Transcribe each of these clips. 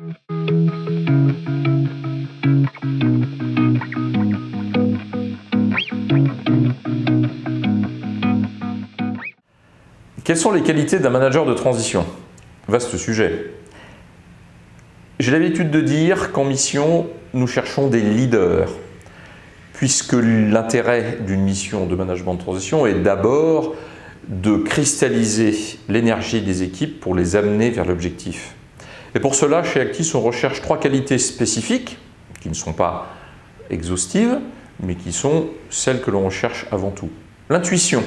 Quelles sont les qualités d'un manager de transition? Vaste sujet. J'ai l'habitude de dire qu'en mission, nous cherchons des leaders, puisque l'intérêt d'une mission de management de transition est d'abord de cristalliser l'énergie des équipes pour les amener vers l'objectif. Et pour cela, chez Actis, on recherche 3 qualités spécifiques, qui ne sont pas exhaustives, mais qui sont celles que l'on recherche avant tout. L'intuition,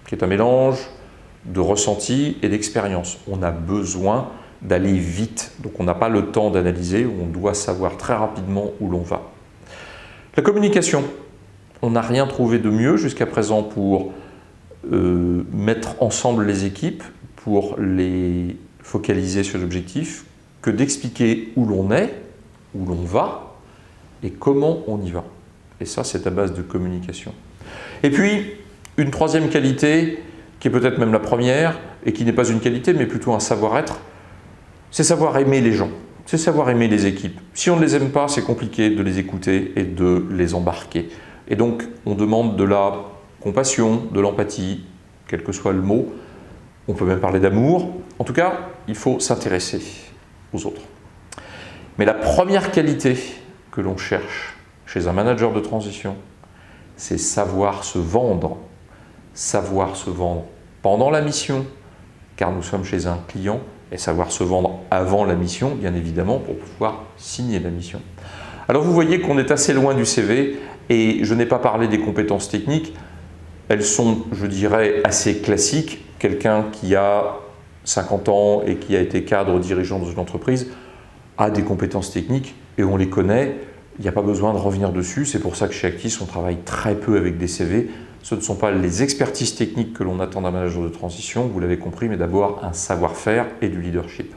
qui est un mélange de ressenti et d'expérience. On a besoin d'aller vite, donc on n'a pas le temps d'analyser, on doit savoir très rapidement où l'on va. La communication, on n'a rien trouvé de mieux jusqu'à présent pour mettre ensemble les équipes, pour les focaliser sur l'objectif, que d'expliquer où l'on est, où l'on va et comment on y va. Et ça, c'est à base de communication. Et puis, une troisième qualité, qui est peut-être même la première, et qui n'est pas une qualité, mais plutôt un savoir-être, c'est savoir aimer les gens, c'est savoir aimer les équipes. Si on ne les aime pas, c'est compliqué de les écouter et de les embarquer. Et donc, on demande de la compassion, de l'empathie, quel que soit le mot. On peut même parler d'amour. En tout cas, il faut s'intéresser aux autres. Mais la première qualité que l'on cherche chez un manager de transition, c'est savoir se vendre. Savoir se vendre pendant la mission, car nous sommes chez un client, et savoir se vendre avant la mission, bien évidemment, pour pouvoir signer la mission. Alors vous voyez qu'on est assez loin du CV, et je n'ai pas parlé des compétences techniques. Elles sont, je dirais, assez classiques. Quelqu'un qui a 50 ans et qui a été cadre dirigeant dans une entreprise a des compétences techniques, et on les connaît. Il n'y a pas besoin de revenir dessus. C'est pour ça que chez Actis, on travaille très peu avec des CV. Ce ne sont pas les expertises techniques que l'on attend d'un manager de transition, vous l'avez compris, mais d'abord un savoir-faire et du leadership.